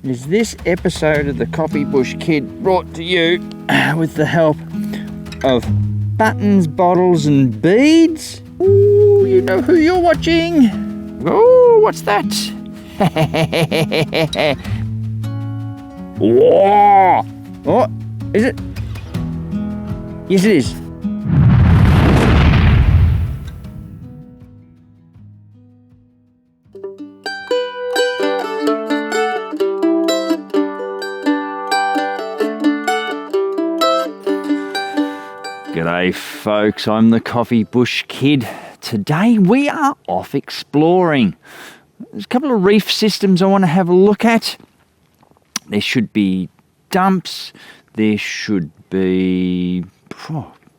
is this episode of the Coffee Bush Kid brought to you with the help of buttons, bottles and beads. Ooh, you know who you're watching. Oh, what's that? Whoa! Oh, is it? Yes, it is. G'day folks, I'm the Coffee Bush Kid. Today we are off exploring. There's a couple of reef systems I want to have a look at. There should be dumps, there should be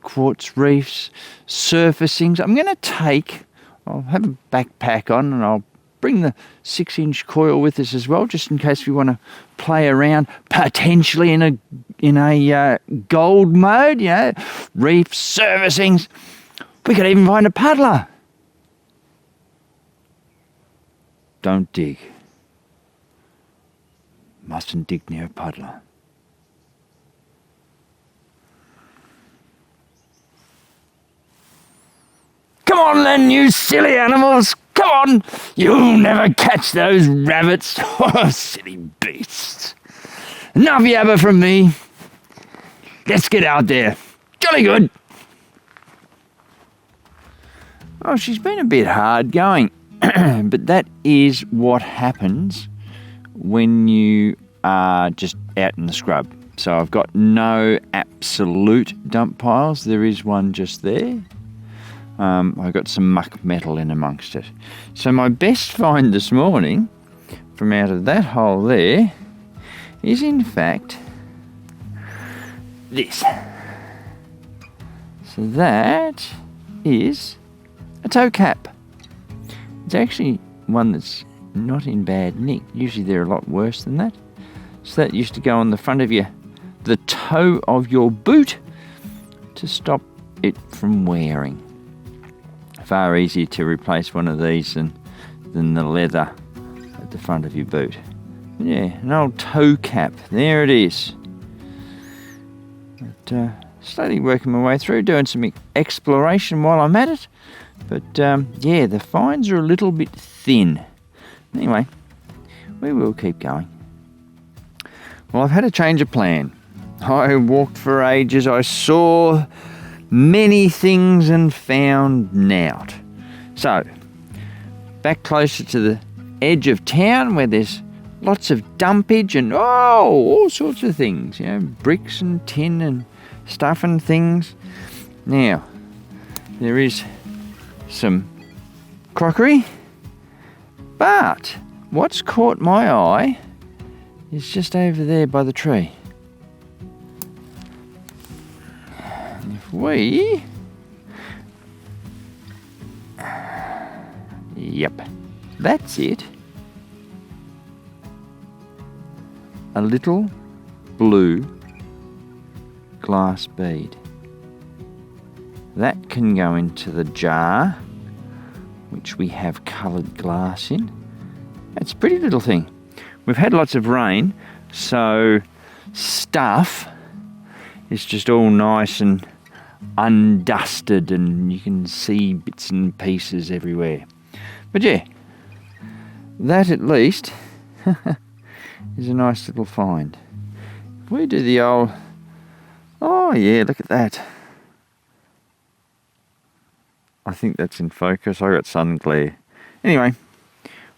quartz reefs, surfacings. I'll have a backpack on and I'll bring the 6-inch coil with us as well, just in case we want to play around potentially in a gold mode, reefs, surfacings. We could even find a paddler. Don't dig. Mustn't dig near a paddler. Come on then, you silly animals! Come on! You'll never catch those rabbits! Oh, silly beasts! Enough yabber from me. Let's get out there. Jolly good! Oh, she's been a bit hard going. But that is what happens when you are just out in the scrub. So I've got no absolute dump piles. There is one just there. I've got some muck metal in amongst it. So my best find this morning from out of that hole there is in fact this. So that is a toe cap. It's actually one that's not in bad nick. Usually they're a lot worse than that. So that used to go on the front of the toe of your boot to stop it from wearing. Far easier to replace one of these than the leather at the front of your boot. But yeah, an old toe cap. There it is. But, slowly working my way through, doing some exploration while I'm at it. But yeah, the finds are a little bit thin. Anyway, we will keep going. Well, I've had a change of plan. I walked for ages. I saw many things and found nought. So, back closer to the edge of town where there's lots of dumpage and all sorts of things, bricks and tin and stuff and things. Now, there is some crockery, but what's caught my eye is just over there by the tree. Yep, that's it. A little blue glass bead. That can go into the jar, which we have coloured glass in. It's a pretty little thing. We've had lots of rain, so stuff is just all nice and undusted and you can see bits and pieces everywhere. But yeah, that at least is a nice little find. If we do the old... Oh yeah, look at that. I think that's in focus. I got sun glare. Anyway,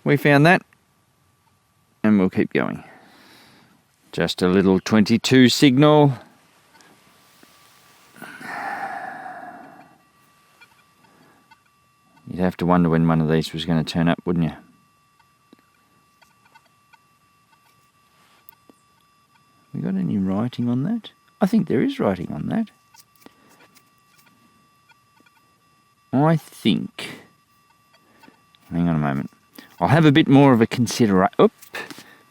we found that and we'll keep going. Just a little 22 signal. You'd have to wonder when one of these was going to turn up, wouldn't you? We got any writing on that? I think there is writing on that. I think... Hang on a moment. I'll have a bit more of a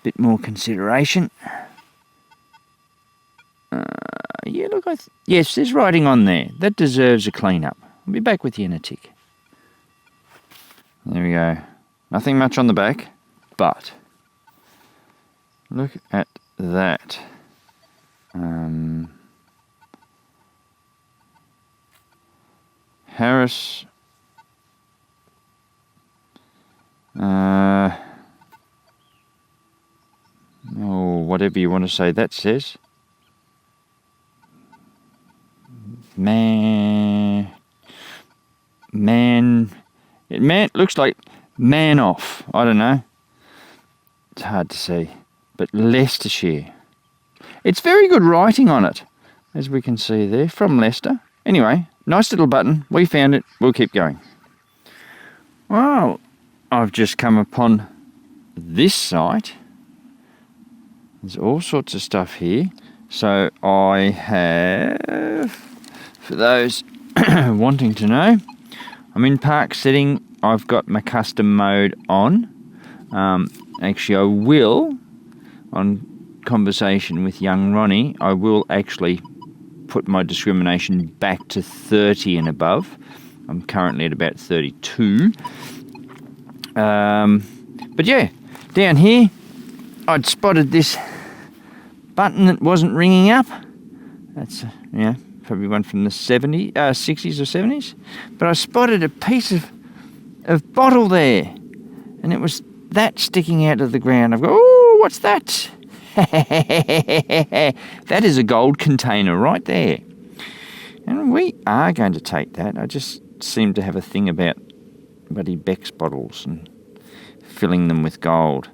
bit more consideration. Yeah, look, yes, there's writing on there. That deserves a clean-up. I'll be back with you in a tick. There we go. Nothing much on the back, but Look at that. Harris. Oh, whatever you want to say that says. Man, it looks like man off. I don't know. It's hard to see. But Leicestershire. It's very good writing on it, as we can see there, from Leicester. Anyway, nice little button. We found it. We'll keep going. Well, I've just come upon this site. There's all sorts of stuff here. So I have, for those wanting to know, I'm in park setting. I've got my custom mode on. Actually, I will, on conversation with young Ronnie, I will actually put my discrimination back to 30 and above. I'm currently at about 32. But yeah, down here, I'd spotted this button that wasn't ringing up. That's, probably one from the 60s or 70s. But I spotted a piece of bottle there, and it was that sticking out of the ground. I've got, oh, what's that? That is a gold container right there. And we are going to take that. I just seem to have a thing about bloody Beck's bottles and filling them with gold,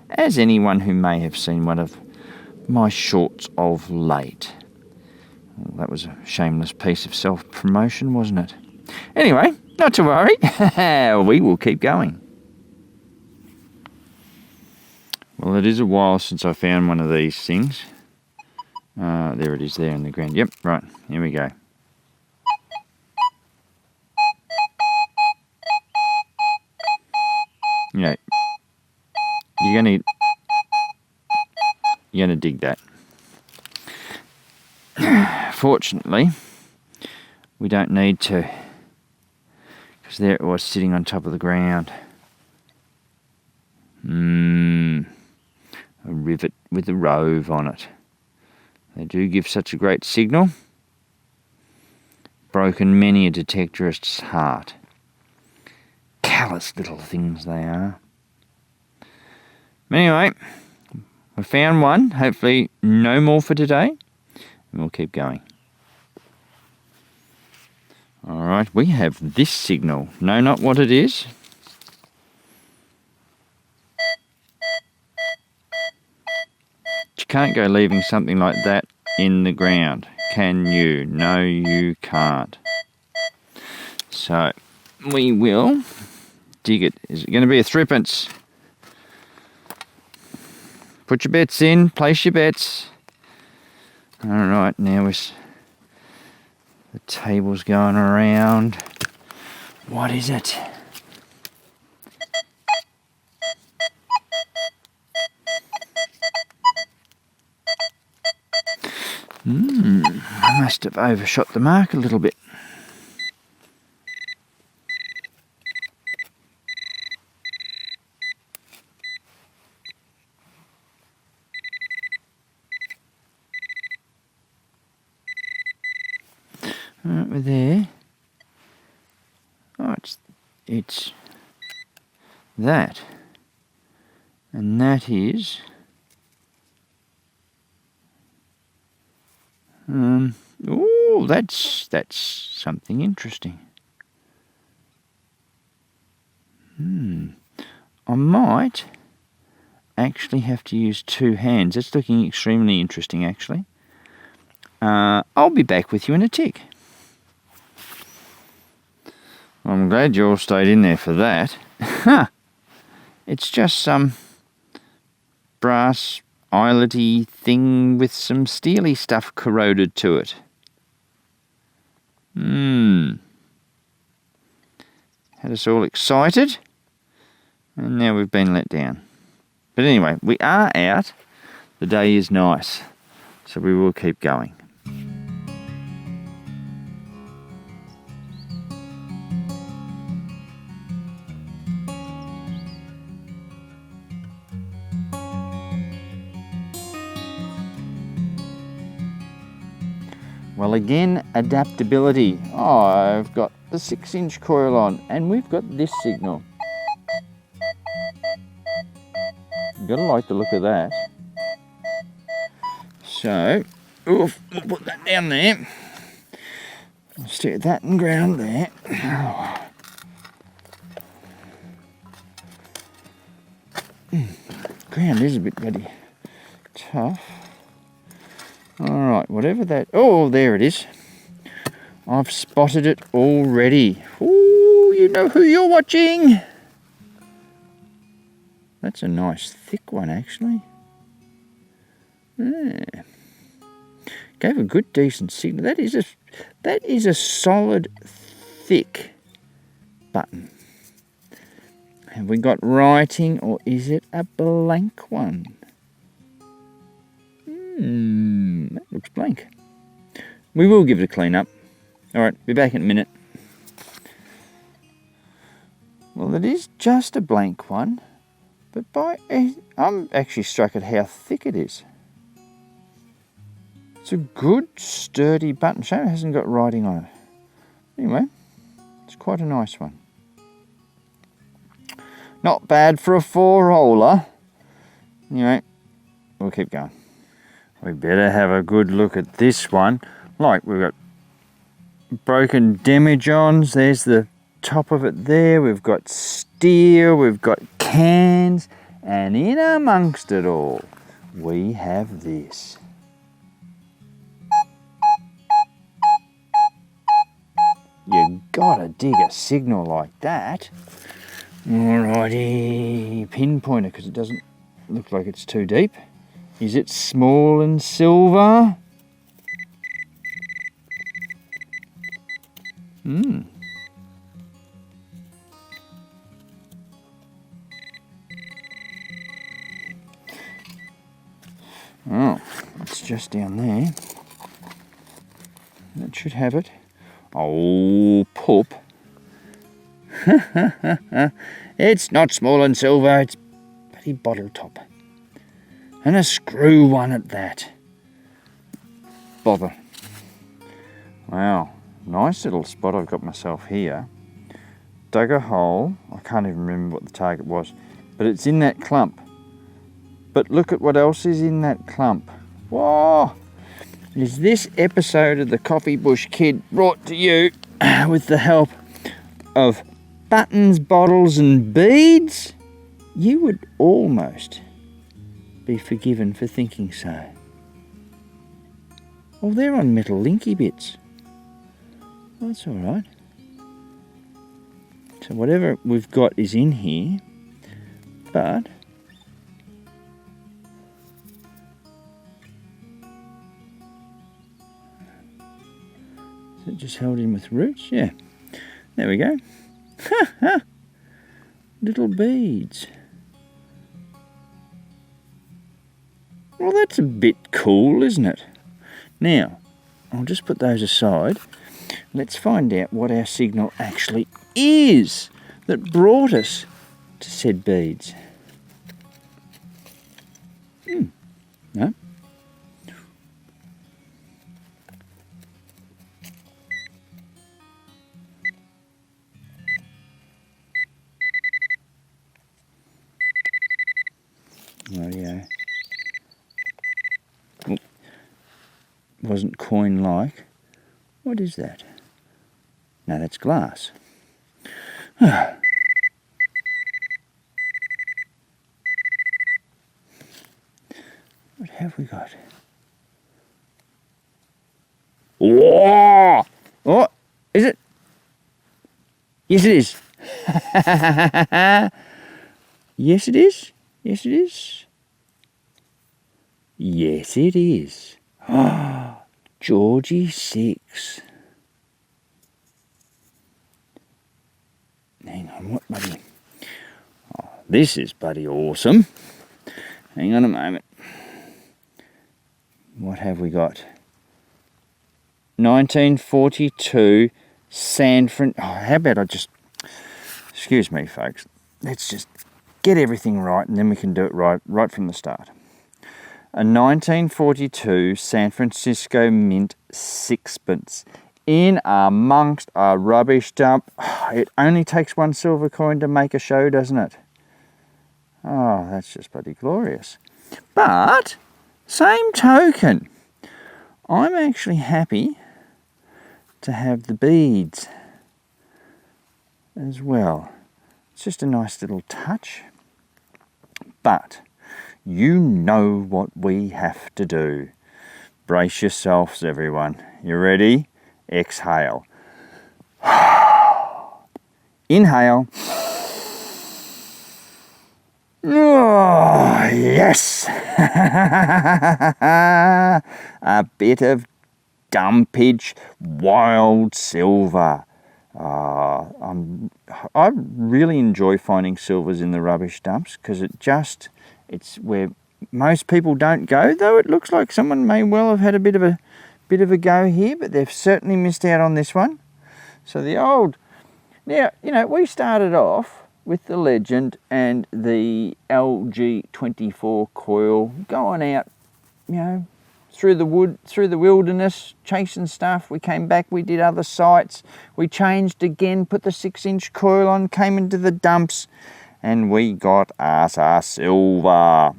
as anyone who may have seen one of my shorts of late. Well, that was a shameless piece of self-promotion, wasn't it? Anyway, not to worry. We will keep going. Well, it is a while since I found one of these things. There it is there in the ground. Yep, right, here we go. Yeah, you're gonna dig that. Fortunately, we don't need to, because there it was sitting on top of the ground. A rivet with a rove on it. They do give such a great signal. Broken many a detectorist's heart. Callous little things they are. Anyway, we found one. Hopefully no more for today. And we'll keep going. Alright, we have this signal. No, not what it is. You can't go leaving something like that in the ground, can you? No, you can't. So, we will dig it. Is it going to be a threepence? Put your bets in, place your bets. Alright, now the table's going around. What is it? I must have overshot the mark a little bit. Alright, we're there. Oh, it's that. And that is... oh, that's something interesting. I might actually have to use two hands. It's looking extremely interesting, actually. I'll be back with you in a tick. I'm glad you all stayed in there for that. It's just some brass eyelet-y thing with some steely stuff corroded to it. Had us all excited, and now we've been let down. But anyway, we are out. The day is nice, so we will keep going. Well, again, adaptability. Oh, I've got the 6-inch coil on, and we've got this signal. You've got to like the look of that. So, oof, we'll put that down there. I'll steer that and ground there. Ground is a bit bloody tough. Alright, whatever that... Oh, there it is. I've spotted it already. Ooh, you know who you're watching. That's a nice thick one, actually. Yeah. Gave a good, decent signal. That is a solid, thick button. Have we got writing, or is it a blank one? That looks blank. We will give it a clean up. Alright, be back in a minute. Well, it is just a blank one, but I'm actually struck at how thick it is. It's a good, sturdy button. Shame it hasn't got writing on it. Anyway, it's quite a nice one. Not bad for a 4-roller. Anyway, we'll keep going. We better have a good look at this one. Like, we've got broken demijohns. There's the top of it there. We've got steel. We've got cans. And in amongst it all, we have this. You gotta dig a signal like that. Alrighty, pinpointer, because it doesn't look like it's too deep. Is it small and silver? Oh, it's just down there. That should have it. Oh, poop. It's not small and silver, it's bloody bottle top. And a screw one at that. Bother. Wow, nice little spot I've got myself here. Dug a hole. I can't even remember what the target was, but it's in that clump. But look at what else is in that clump. Whoa! Is this episode of the Coffee Bush Kid brought to you with the help of buttons, bottles and beads? You would almost be forgiven for thinking so. Oh, they're on metal linky bits. Well, that's all right. So whatever we've got is in here, but is it just held in with roots? Yeah. There we go. Little beads. Well, that's a bit cool, isn't it? Now, I'll just put those aside. Let's find out what our signal actually is that brought us to said beads. No? Radio. Oh, wasn't coin-like. What is that? No, that's glass. What have we got? Whoa! Oh, is it? Yes, it is. Yes, it is. Yes, it is. Yes, it is. Ah, Georgie 6. Hang on, what buddy? Oh, this is bloody awesome. Hang on a moment. What have we got? 1942 San Fran... Oh, how about I just... Excuse me, folks. Let's just get everything right and then we can do it right from the start. A 1942 San Francisco mint sixpence in amongst a rubbish dump. It only takes one silver coin to make a show, doesn't it? Oh, that's just bloody glorious. But, same token, I'm actually happy to have the beads as well. It's just a nice little touch. But you know what we have to do. Brace yourselves, everyone. You ready? Exhale. Inhale. Oh, yes! A bit of dumpage wild silver. I really enjoy finding silvers in the rubbish dumps because it's where most people don't go, though it looks like someone may well have had a bit of a go here, but they've certainly missed out on this one. So now, you know, we started off with the Legend and the LG24 coil, going out, you know, through the wood, through the wilderness, chasing stuff. We came back, we did other sites, we changed again, put the 6-inch coil on, came into the dumps, and we got us a silver.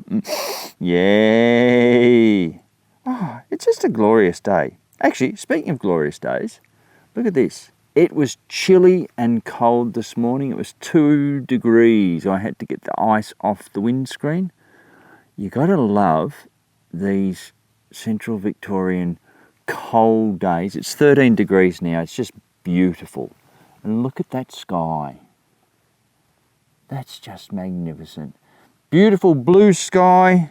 Yay! Oh, it's just a glorious day. Actually, speaking of glorious days, look at this. It was chilly and cold this morning. It was 2 degrees. I had to get the ice off the windscreen. You got to love these central Victorian cold days. It's 13 degrees now. It's just beautiful. And look at that sky. That's just magnificent. Beautiful blue sky.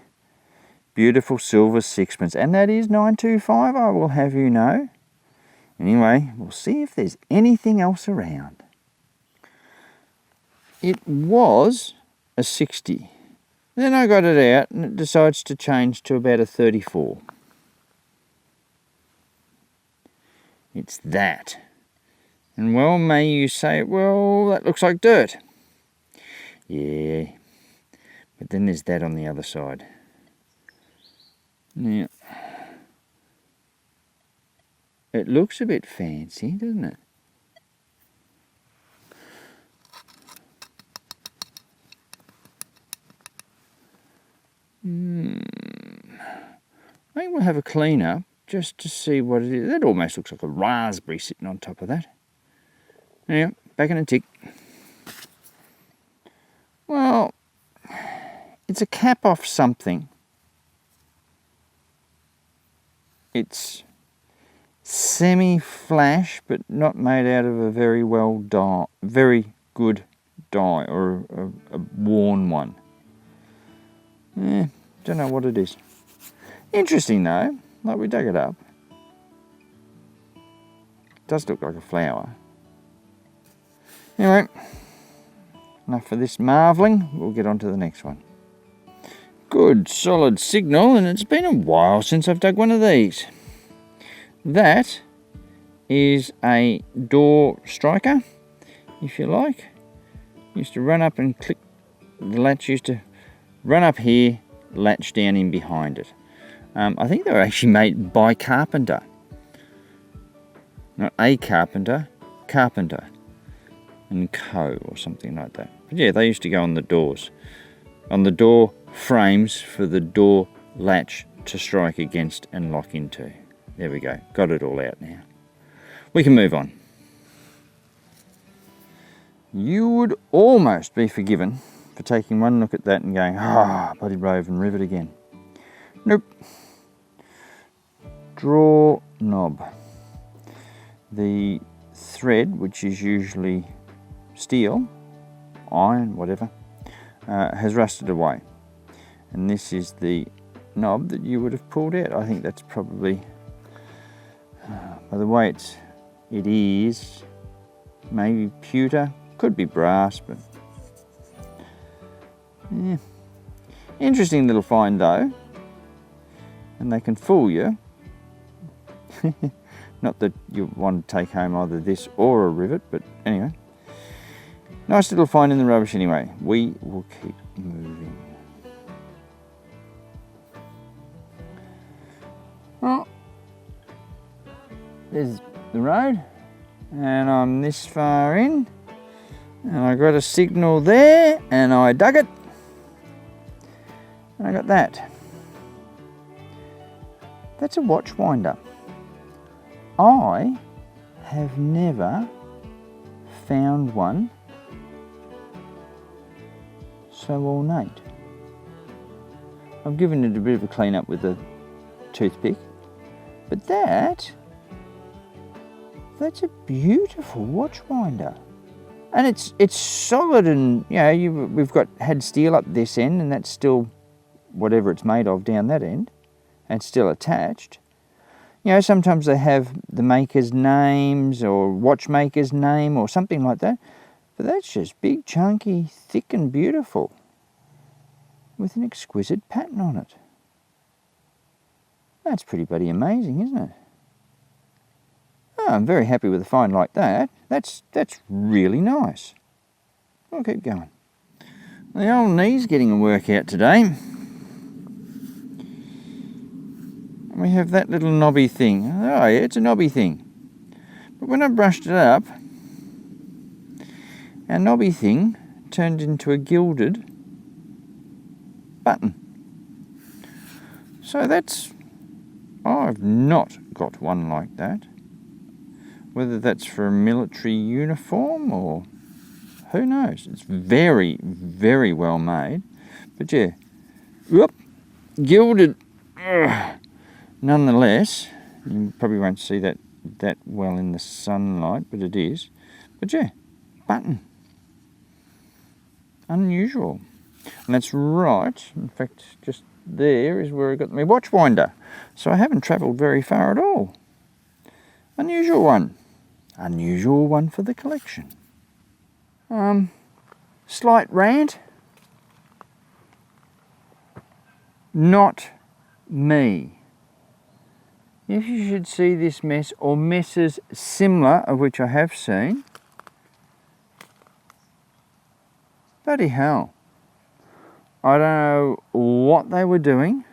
Beautiful silver sixpence. And that is 925, I will have you know. Anyway, we'll see if there's anything else around. It was a 60. Then I got it out and it decides to change to about a 34. It's that. And well, may you say, well, that looks like dirt. Yeah. But then there's that on the other side. Now, it looks a bit fancy, doesn't it? I think we'll have a clean up just to see what it is. That almost looks like a raspberry sitting on top of that. Now, back in a tick. Well, it's a cap off something. It's semi-flash, but not made out of a very good dye, or a worn one. Don't know what it is. Interesting though, like we dug it up. Does look like a flower. Anyway, enough for this marvelling. We'll get on to the next one. Good solid signal, and it's been a while since I've dug one of these. That is a door striker, if you like. Used to run up and click, the latch used to run up here, latch down in behind it. I think they were actually made by Carpenter. Not a Carpenter, Carpenter and Co. or something like that. But yeah, they used to go on the doors. On the door frames for the door latch to strike against and lock into. There we go. Got it all out now. We can move on. You would almost be forgiven for taking one look at that and going, bloody rove and rivet again. Nope. Draw knob. The thread, which is usually steel, iron, whatever, has rusted away. And this is the knob that you would have pulled out. I think that's probably, by the way it is, maybe pewter, could be brass, but yeah. Interesting little find though, and they can fool you. Not that you want to take home either this or a rivet, but anyway. Nice little find in the rubbish anyway. We will keep moving. there's the road, and I'm this far in, and I got a signal there, and I dug it, and I got that. That's a watch winder. I have never found one so ornate. I've given it a bit of a clean up with a toothpick, but that's a beautiful watch winder. And it's solid, and we've had steel up this end, and that's still whatever it's made of down that end, and still attached. Sometimes they have the maker's names or watchmaker's name or something like that, but that's just big, chunky, thick and beautiful with an exquisite pattern on it. That's pretty bloody amazing, isn't it? Oh, I'm very happy with a find like that. That's really nice. I'll keep going. The old knee's getting a workout today. We have that little knobby thing. Oh yeah, it's a knobby thing. But when I brushed it up, our knobby thing turned into a gilded button. So I've not got one like that. Whether that's for a military uniform or who knows. It's very, very well made. But yeah, whoop, gilded. Ugh. Nonetheless, you probably won't see that well in the sunlight, but it is. But yeah, button. Unusual. And that's right. In fact, just there is where I got my watch winder. So I haven't travelled very far at all. Unusual one. Unusual one for the collection. Slight rant. Not me. If you should see this mess or messes similar, of which I have seen, bloody hell. I don't know what they were doing,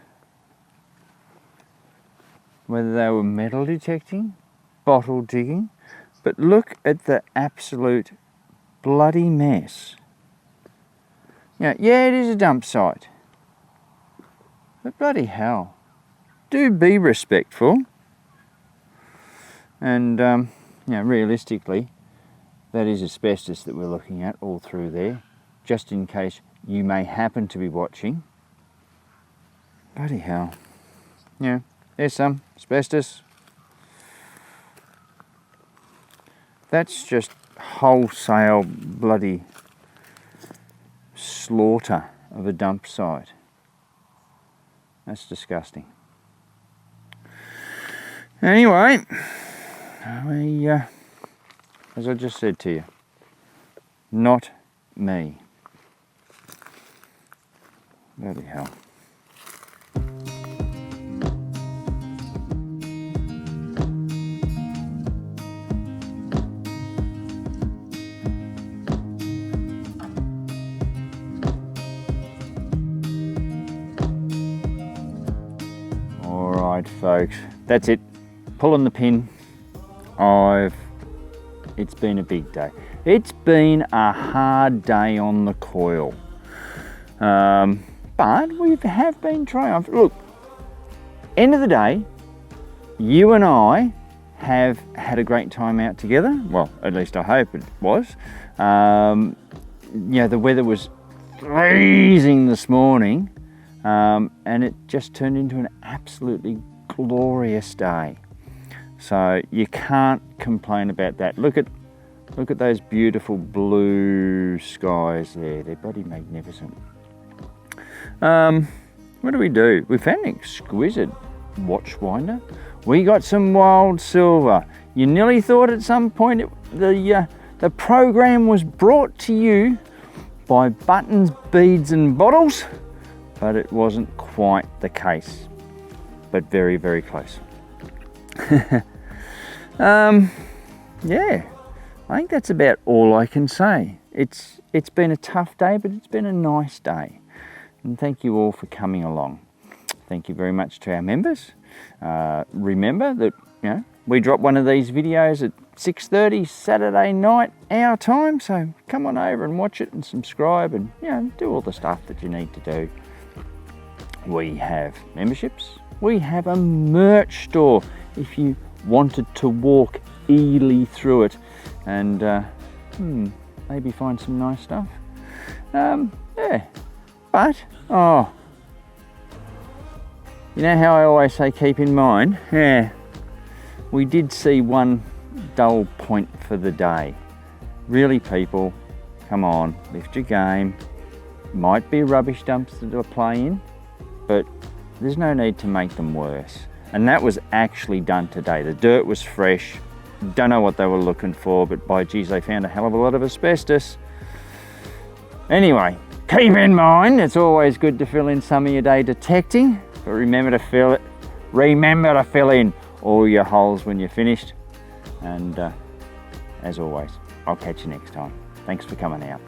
whether they were metal detecting, bottle digging, but look at the absolute bloody mess. Yeah, it is a dump site, but bloody hell. Do be respectful, and realistically, that is asbestos that we're looking at all through there, just in case you may happen to be watching. Bloody hell. Yeah, there's some asbestos. That's just wholesale bloody slaughter of a dump site. That's disgusting. Anyway, as I just said to you, not me. Bloody hell. All right, folks, that's it. Pulling the pin. It's been a big day. It's been a hard day on the coil. But we have been triumphant. Look, end of the day, you and I have had a great time out together. Well, at least I hope it was. The weather was freezing this morning, and it just turned into an absolutely glorious day. So you can't complain about that. Look at those beautiful blue skies there. They're bloody magnificent. What do? We found an exquisite watch winder. We got some wild silver. You nearly thought at some point the program was brought to you by buttons, beads and bottles, but it wasn't quite the case, but very, very close. Yeah, I think that's about all I can say. It's been a tough day, but it's been a nice day. And thank you all for coming along. Thank you very much to our members. Remember that we drop one of these videos at 6:30 Saturday night our time, so come on over and watch it and subscribe and, you know, do all the stuff that you need to do. We have memberships. We have a merch store if you wanted to walk easily through it and maybe find some nice stuff. Yeah, but, oh, you know how I always say keep in mind? Yeah, we did see one dull point for the day. Really, people, come on, lift your game. Might be rubbish dumps to play in, but there's no need to make them worse. And that was actually done today. The dirt was fresh. Don't know what they were looking for, but by geez, they found a hell of a lot of asbestos. Anyway, keep in mind, it's always good to fill in some of your day detecting, but remember to fill in all your holes when you're finished. And as always, I'll catch you next time. Thanks for coming out.